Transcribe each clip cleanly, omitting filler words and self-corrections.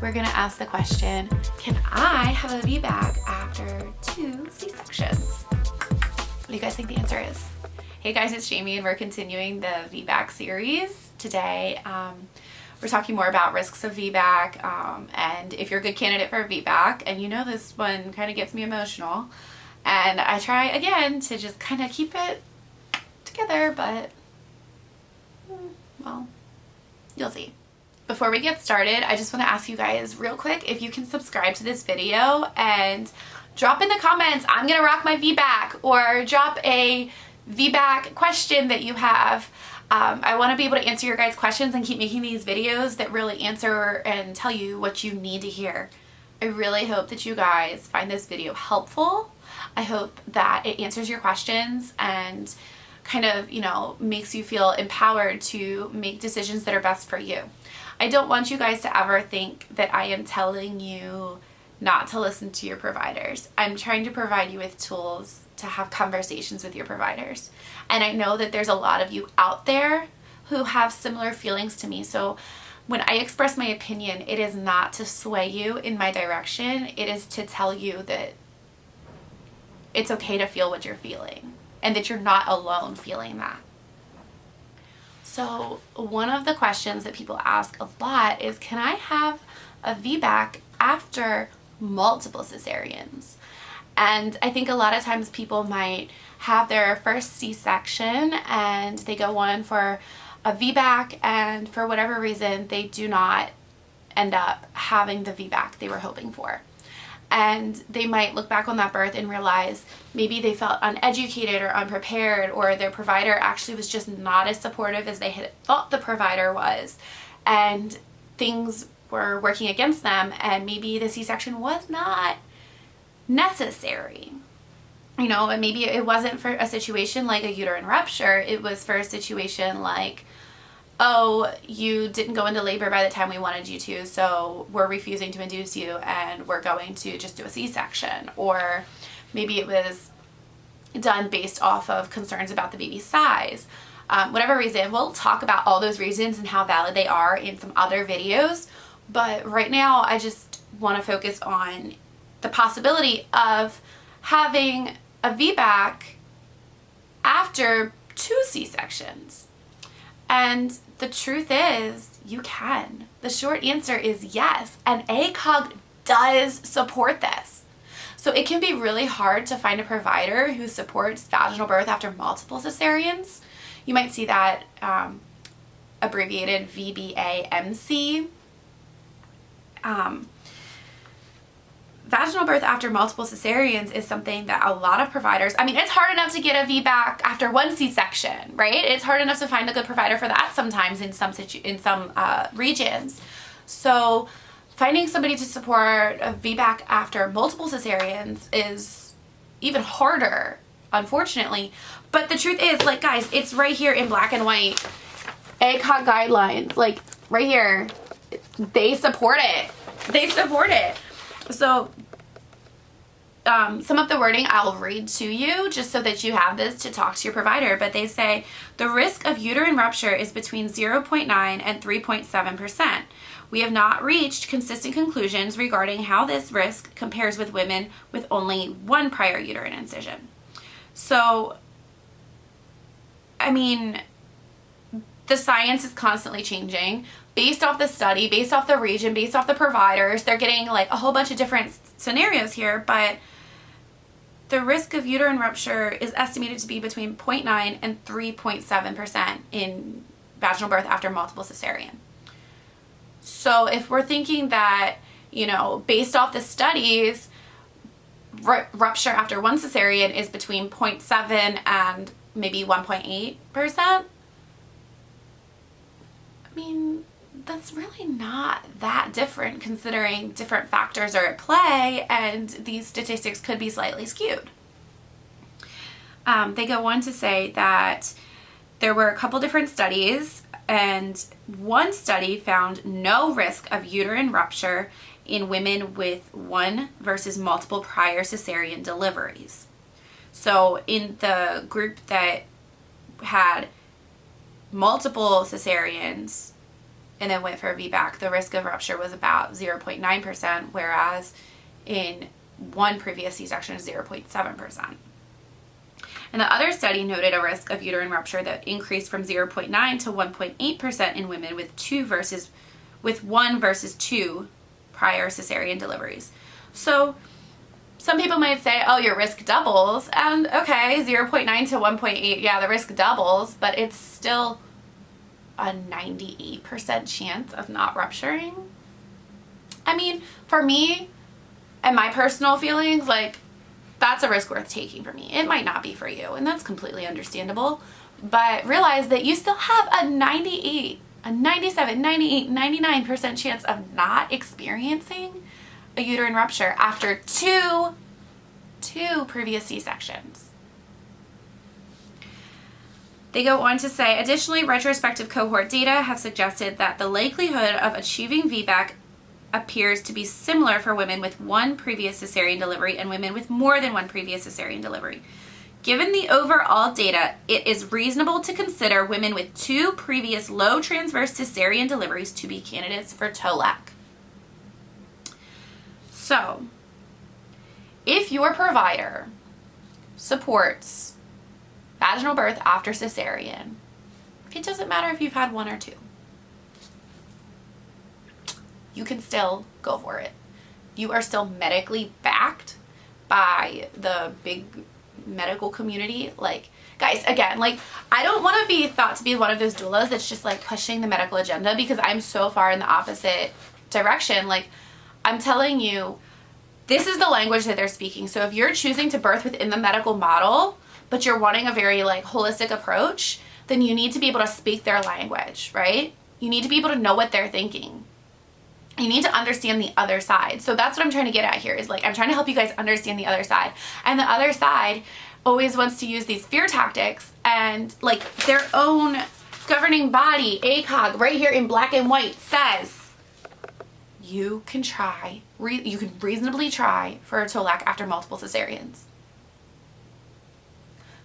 we're gonna ask the question, can I have a VBAC after 2 C-sections? What do you guys think the answer is? Hey guys, it's Jaimie and we're continuing the VBAC series. Today, we're talking more about risks of VBAC, and if you're a good candidate for a VBAC, and you know this one kind of gets me emotional, and I try again to just kind of keep it together, but well, you'll see. Before we get started, I just want to ask you guys real quick if you can subscribe to this video and drop in the comments, I'm gonna rock my VBAC, or drop a VBAC question that you have. I want to be able to answer your guys' questions and keep making these videos that really answer and tell you what you need to hear. I really hope that you guys find this video helpful. I hope that it answers your questions and kind of, you know, makes you feel empowered to make decisions that are best for you. I don't want you guys to ever think that I am telling you not to listen to your providers. I'm trying to provide you with tools to have conversations with your providers. And I know that there's a lot of you out there who have similar feelings to me. So when I express my opinion, it is not to sway you in my direction. It is to tell you that it's okay to feel what you're feeling and that you're not alone feeling that. So one of the questions that people ask a lot is, can I have a VBAC after multiple cesareans? And I think a lot of times people might have their first C-section and they go on for a VBAC, and for whatever reason they do not end up having the VBAC they were hoping for. And they might look back on that birth and realize maybe they felt uneducated or unprepared, or their provider actually was just not as supportive as they had thought the provider was, and things were working against them, and maybe the C-section was not necessary. You know, and maybe it wasn't for a situation like a uterine rupture, it was for a situation like, oh, you didn't go into labor by the time we wanted you to, so we're refusing to induce you and we're going to just do a C-section. Or maybe it was done based off of concerns about the baby's size. Whatever reason, we'll talk about all those reasons and how valid they are in some other videos, but right now I just want to focus on the possibility of having a VBAC after 2 C-sections. And the truth is, you can. The short answer is yes, and ACOG does support this. So it can be really hard to find a provider who supports vaginal birth after multiple cesareans. You might see that abbreviated VBAmC. Vaginal birth after multiple cesareans is something that a lot of providers, I mean, it's hard enough to get a VBAC after 1 C-section, right? It's hard enough to find a good provider for that sometimes in some regions. So finding somebody to support a VBAC after multiple cesareans is even harder, unfortunately. But the truth is, like, guys, it's right here in black and white. ACOG guidelines, like right here, they support it. They support it. So some of the wording I'll read to you just so that you have this to talk to your provider, but they say the risk of uterine rupture is between 0.9 and 3.7%. We have not reached consistent conclusions regarding how this risk compares with women with only 1 prior uterine incision. So, I mean, the science is constantly changing. Based off the study, based off the region, based off the providers, they're getting like a whole bunch of different scenarios here, but the risk of uterine rupture is estimated to be between 0.9 and 3.7% in vaginal birth after multiple cesarean. So if we're thinking that, you know, based off the studies, rupture after 1 cesarean is between 0.7 and maybe 1.8%, I mean, that's really not that different considering different factors are at play and these statistics could be slightly skewed. They go on to say that there were a couple different studies, and one study found no risk of uterine rupture in women with 1 versus multiple prior cesarean deliveries. So in the group that had multiple cesareans, and then went for a VBAC, the risk of rupture was about 0.9%, whereas in one previous C-section is 0.7%. And the other study noted a risk of uterine rupture that increased from 0.9 to 1.8% in women with 1 versus 2 prior cesarean deliveries. So some people might say, oh, your risk doubles, and okay, 0.9 to 1.8, yeah, the risk doubles, but it's still a 98% chance of not rupturing. I mean, for me and my personal feelings, like, that's a risk worth taking for me. It might not be for you, and that's completely understandable, but realize that you still have a 98, a 97, 98, 99% chance of not experiencing a uterine rupture after two previous C-sections. They go on to say, additionally, retrospective cohort data have suggested that the likelihood of achieving VBAC appears to be similar for women with 1 previous cesarean delivery and women with more than 1 previous cesarean delivery. Given the overall data, it is reasonable to consider women with 2 previous low transverse cesarean deliveries to be candidates for TOLAC. So, if your provider supports vaginal birth after cesarean, it doesn't matter if you've had 1 or 2. You can still go for it. You are still medically backed by the big medical community. Like, guys, again, like, I don't want to be thought to be one of those doulas that's just like pushing the medical agenda, because I'm so far in the opposite direction. Like, I'm telling you, this is the language that they're speaking. So if you're choosing to birth within the medical model, but you're wanting a very like holistic approach, then you need to be able to speak their language, right? You need to be able to know what they're thinking. You need to understand the other side. So that's what I'm trying to get at here, is like, I'm trying to help you guys understand the other side. And the other side always wants to use these fear tactics, and like their own governing body, ACOG, right here in black and white, says you can try, you can reasonably try for a TOLAC after multiple cesareans.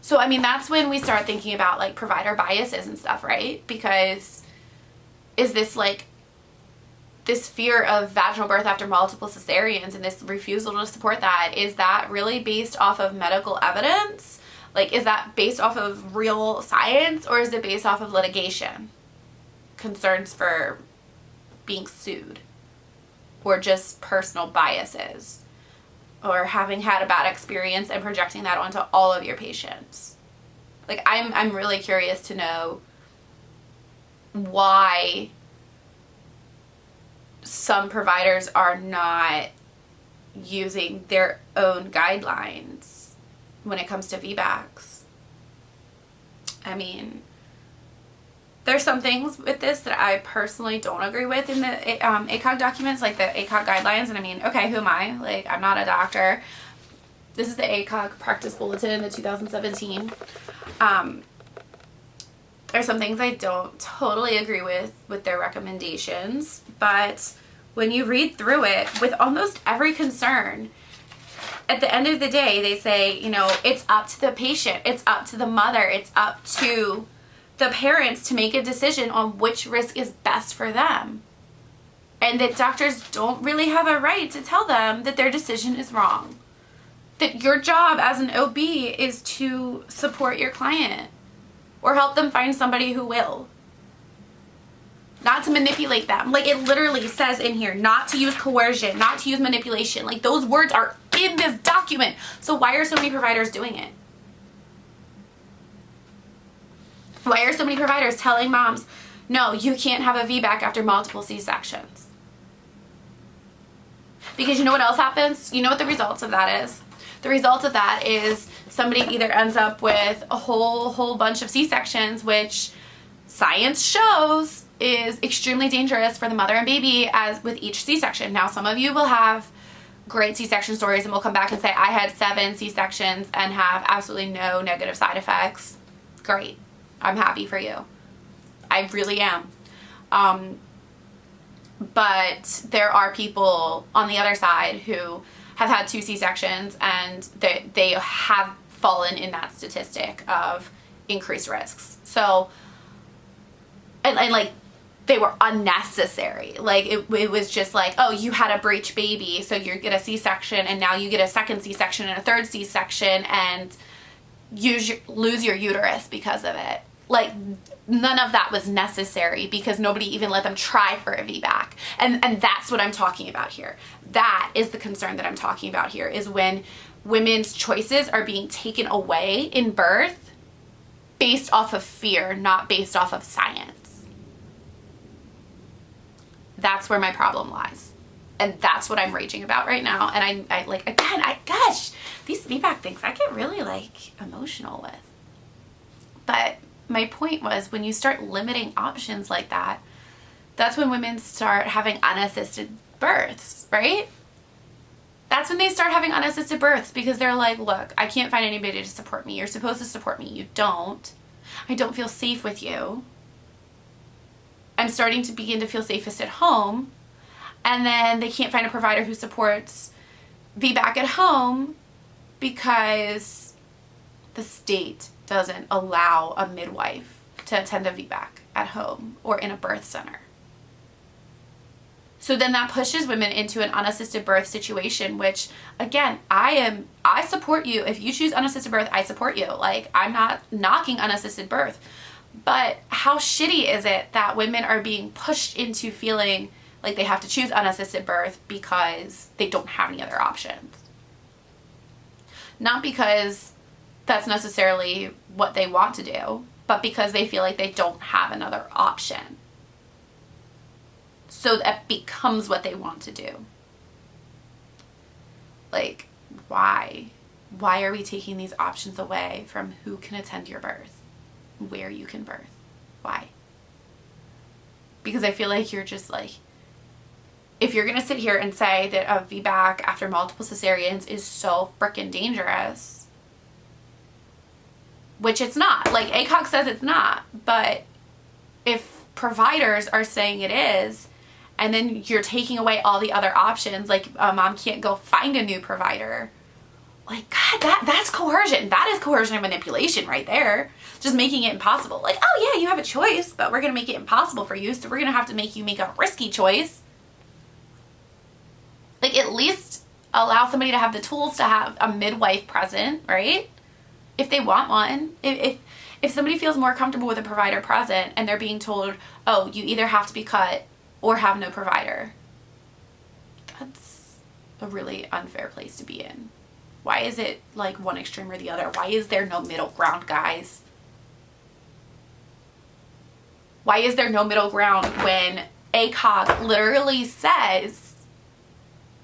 So, I mean, that's when we start thinking about like provider biases and stuff, right? Because is this like, this fear of vaginal birth after multiple cesareans and this refusal to support that, is that really based off of medical evidence? Like, is that based off of real science, or is it based off of litigation? Concerns for being sued, or just personal biases, or having had a bad experience and projecting that onto all of your patients? Like, I'm really curious to know why some providers are not using their own guidelines when it comes to VBACs. I mean, there's some things with this that I personally don't agree with in the ACOG documents, like the ACOG guidelines. And I mean, okay, who am I? Like, I'm not a doctor. This is the ACOG Practice Bulletin, the 2017. There's some things I don't totally agree with their recommendations, but when you read through it, with almost every concern, at the end of the day, they say, you know, it's up to the patient, it's up to the mother, it's up to the parents to make a decision on which risk is best for them. And that doctors don't really have a right to tell them that their decision is wrong. That your job as an OB is to support your client, or help them find somebody who will. Not to manipulate them. Like, it literally says in here, not to use coercion, not to use manipulation. Like, those words are in this document. So why are so many providers doing it? Why are so many providers telling moms, no, you can't have a VBAC after multiple C-sections? Because you know what else happens? You know what the results of that is? The result of that is somebody either ends up with a whole bunch of C-sections, which science shows is extremely dangerous for the mother and baby as with each C-section. Now, some of you will have great C-section stories and will come back and say, I had 7 C-sections and have absolutely no negative side effects. Great. I'm happy for you. I really am. But there are people on the other side who have had 2 C-sections and they have fallen in that statistic of increased risks. So, and like, they were unnecessary. Like it was just like, oh, you had a breech baby, so you get a C-section, and now you get a second C-section and a third C-section, and lose your uterus because of it. Like none of that was necessary because nobody even let them try for a VBAC. And that's what I'm talking about here. That is the concern that I'm talking about here, is when women's choices are being taken away in birth based off of fear, not based off of science. That's where my problem lies. And that's what I'm raging about right now. And I like, again, gosh, these VBAC things I get really like emotional with. But my point was, when you start limiting options like that, that's when women start having unassisted births, right? That's when they start having unassisted births, because they're like, look, I can't find anybody to support me. You're supposed to support me. You don't. I don't feel safe with you. I'm starting to begin to feel safest at home. And then they can't find a provider who supports VBAC at home because the state doesn't allow a midwife to attend a VBAC at home or in a birth center. So then that pushes women into an unassisted birth situation, which, again, I support you. If you choose unassisted birth, I support you. Like, I'm not knocking unassisted birth. But how shitty is it that women are being pushed into feeling like they have to choose unassisted birth because they don't have any other options? Not because that's necessarily what they want to do, but because they feel like they don't have another option. So that becomes what they want to do. Like, why? Why are we taking these options away from who can attend your birth, where you can birth? Why? Because I feel like you're just like, if you're going to sit here and say that a VBAC after multiple cesareans is so freaking dangerous, which it's not. Like, ACOG says it's not. But if providers are saying it is, and then you're taking away all the other options, like a mom can't go find a new provider, like, God, that's coercion. That is coercion and manipulation right there. Just making it impossible. Like, oh yeah, you have a choice, but we're going to make it impossible for you, so we're going to have to make you make a risky choice. Like, at least allow somebody to have the tools to have a midwife present, right? If they want one. If somebody feels more comfortable with a provider present and they're being told, oh, you either have to be cut or have no provider, that's a really unfair place to be in. Why is it like one extreme or the other? Why is there no middle ground, guys? Why is there no middle ground when ACOG literally says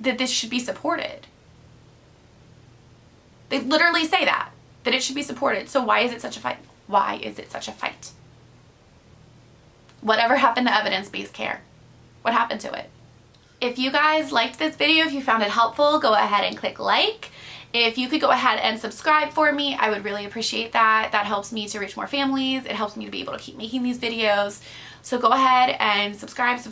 that this should be supported? They literally say that it should be supported. So why is it such a fight? Why is it such a fight? Whatever happened to evidence-based care? What happened to it? If you guys liked this video, if you found it helpful, go ahead and click like. If you could go ahead and subscribe for me, I would really appreciate that. That helps me to reach more families. It helps me to be able to keep making these videos. So go ahead and subscribe.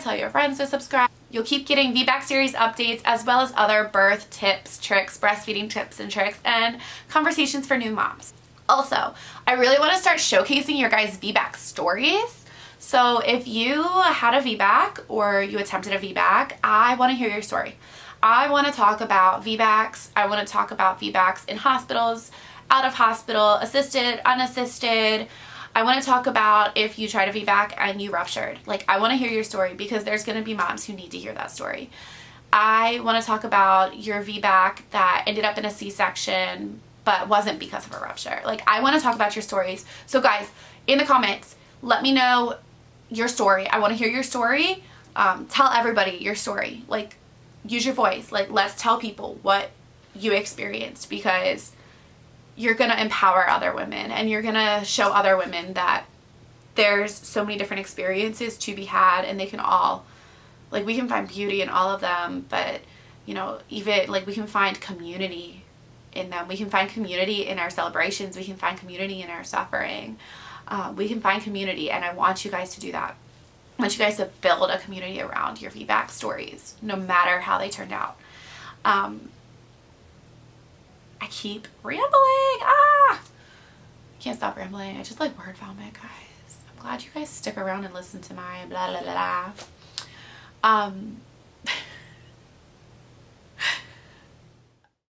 Tell your friends to subscribe. You'll keep getting VBAC series updates, as well as other birth tips, tricks, breastfeeding tips and tricks, and conversations for new moms. Also, I really want to start showcasing your guys' VBAC stories. So if you had a VBAC or you attempted a VBAC, I want to hear your story. I want to talk about VBACs. I want to talk about VBACs in hospitals, out of hospital, assisted, unassisted. I want to talk about if you tried a VBAC and you ruptured. Like, I want to hear your story, because there's going to be moms who need to hear that story. I want to talk about your VBAC that ended up in a C-section but wasn't because of a rupture. Like, I want to talk about your stories. So guys, in the comments, let me know your story. I want to hear your story. Tell everybody your story. Like, use your voice. Like, let's tell people what you experienced, because you're going to empower other women, and you're going to show other women that there's so many different experiences to be had, and they can all, like, we can find beauty in all of them, but, you know, even, like, we can find community in them. We can find community in our celebrations. We can find community in our suffering. We can find community, and I want you guys to do that. I want you guys to build a community around your VBAC stories, no matter how they turned out. I keep rambling. Can't stop rambling. I just like word vomit, guys. I'm glad you guys stick around and listen to my blah blah blah.